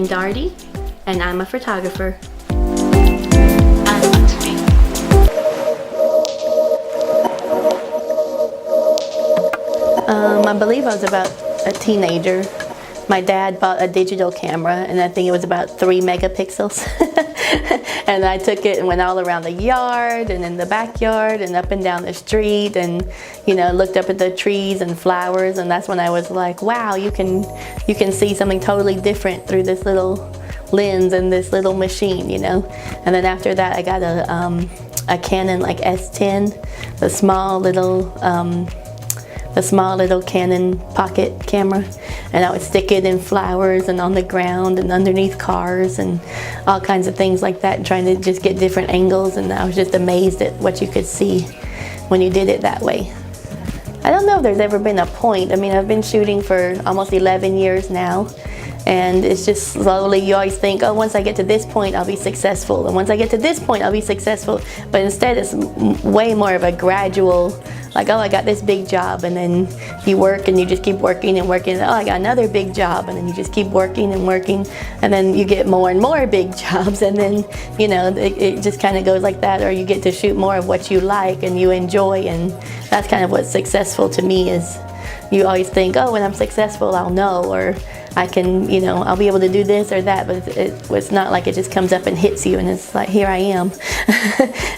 Dougherty, and I'm a photographer. I believe I was about a teenager. My dad bought a digital camera, and I think it was about 3 megapixels. And I took it and went all around the yard and in the backyard and up and down the street, and looked up at the trees and flowers, and that's when I was like, wow, you can see something totally different through this little lens and this little machine, And then after that I got a Canon like S10, the small little Canon pocket camera, and I would stick it in flowers and on the ground and underneath cars and all kinds of things like that, trying to just get different angles, and I was just amazed at what you could see when you did it that way. I don't know if there's ever been a point. I mean, I've been shooting for almost 11 years now, and it's just slowly, you always think, oh, once I get to this point I'll be successful, and once I get to this point I'll be successful, but instead it's way more of a gradual, like, oh, I got this big job, and then you work and you just keep working and working, and, oh, I got another big job, and then you just keep working and working, and then you get more and more big jobs, and then it just kind of goes like that, or you get to shoot more of what you like and you enjoy, and that's kind of what's successful to me. Is you always think, oh, when I'm successful I'll know, or I can, I'll be able to do this or that, but it's not like it just comes up and hits you and it's like, here I am.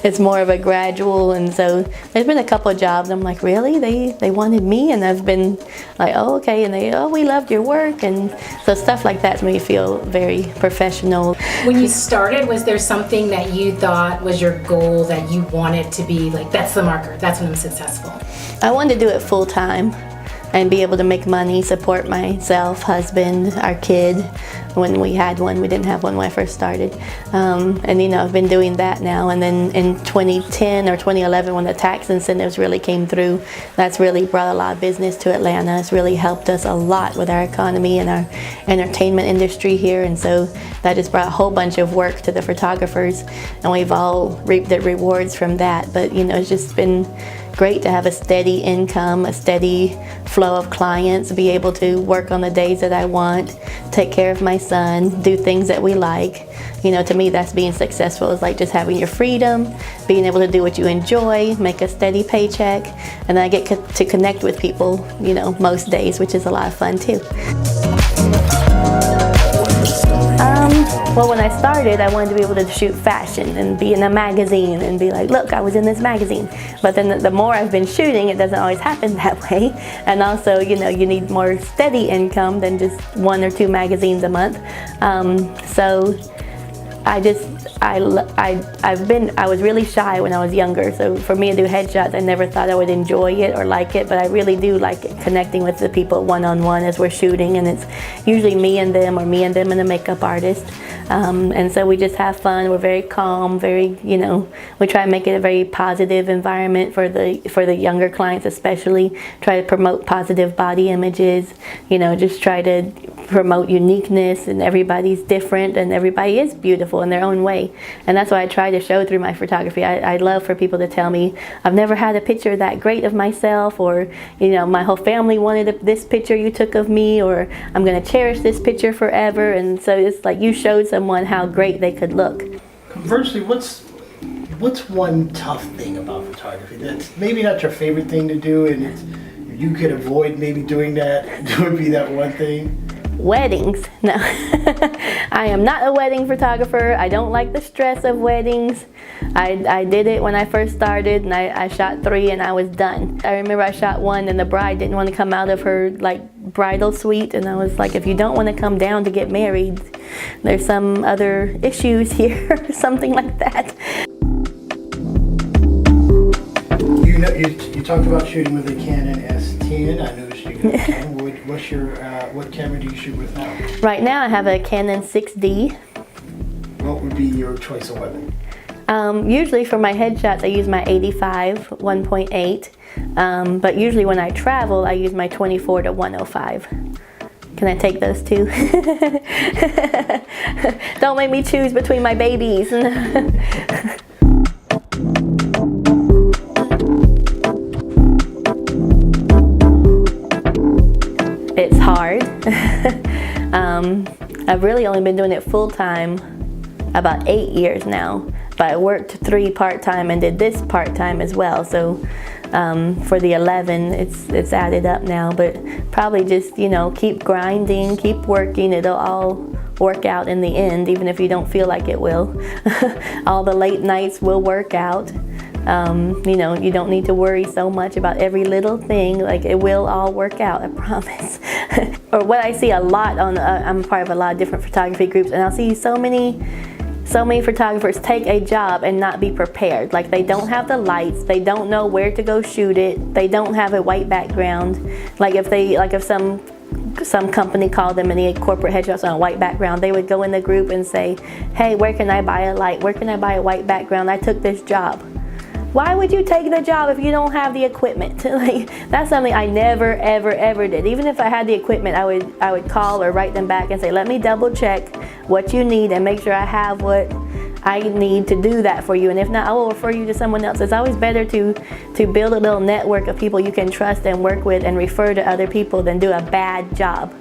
It's more of a gradual, and so there's been a couple of jobs I'm like, really? They wanted me? And I've been like, oh, okay, and we loved your work, and so stuff like that made me feel very professional. When you started, was there something that you thought was your goal that you wanted to be, like, that's the marker, that's when I'm successful? I wanted to do it full time and be able to make money, support myself, husband, our kid, when we had one. We didn't have one when I first started. And I've been doing that now. And then in 2010 or 2011, when the tax incentives really came through, that's really brought a lot of business to Atlanta. It's really helped us a lot with our economy and our entertainment industry here. And so that just brought a whole bunch of work to the photographers, and we've all reaped the rewards from that. But it's just been great to have a steady income, a steady flow of clients, be able to work on the days that I want, take care of my son, do things that we like. To me, that's being successful. It's like just having your freedom, being able to do what you enjoy, make a steady paycheck, and then I get to connect with people, most days, which is a lot of fun too. Well, when I started, I wanted to be able to shoot fashion and be in a magazine and be like, look, I was in this magazine. But then the more I've been shooting, it doesn't always happen that way. And also, you need more steady income than just 1 or 2 magazines a month. So I was really shy when I was younger. So for me to do headshots, I never thought I would enjoy it or like it, but I really do like connecting with the people one-on-one as we're shooting, and it's usually me and them, or me and them and a makeup artist. And so we just have fun. We're very calm, very, we try to make it a very positive environment for the younger clients, especially. Try to promote positive body images, just try to promote uniqueness, and everybody's different and everybody is beautiful in their own way. And that's what I try to show through my photography. I love for people to tell me, I've never had a picture that great of myself, or my whole family wanted this picture you took of me, or I'm going to cherish this picture forever. And so it's like you showed someone how great they could look. Conversely, what's one tough thing about photography that's maybe not your favorite thing to do, and if you could avoid maybe doing that, it would be that one thing? Weddings. No. I am not a wedding photographer. I don't like the stress of weddings. I did it when I first started, and I shot 3 and I was done. I remember I shot one and the bride didn't want to come out of her bridal suite, and I was like, if you don't want to come down to get married, there's some other issues here, something like that. You talked about shooting with a Canon S10. I noticed you got a Canon. What camera do you shoot with now? Right now I have a Canon 6D. What would be your choice of weapon? Usually for my headshots I use my 85 1.8, but usually when I travel I use my 24 to 105. Can I take those too? Don't make me choose between my babies. It's hard. I've really only been doing it full-time about 8 years now, but I worked 3 part-time and did this part-time as well, so for the 11 it's added up now, but probably just, you know, keep grinding, keep working. It'll all work out in the end, even if you don't feel like it will. All the late nights will work out. You know, you don't need to worry so much about every little thing. Like, it will all work out, I promise. Or what I see a lot on, I'm part of a lot of different photography groups, and I'll see so many photographers take a job and not be prepared. Like, they don't have the lights, they don't know where to go shoot it, they don't have a white background. Like if some company called them and they had corporate headshots on a white background, they would go in the group and say, hey, where can I buy a light? Where can I buy a white background? I took this job. Why would you take the job if you don't have the equipment? Like, that's something I never, ever, ever did. Even if I had the equipment, I would call or write them back and say, let me double check what you need and make sure I have what I need to do that for you. And if not, I will refer you to someone else. It's always better to build a little network of people you can trust and work with and refer to other people than do a bad job.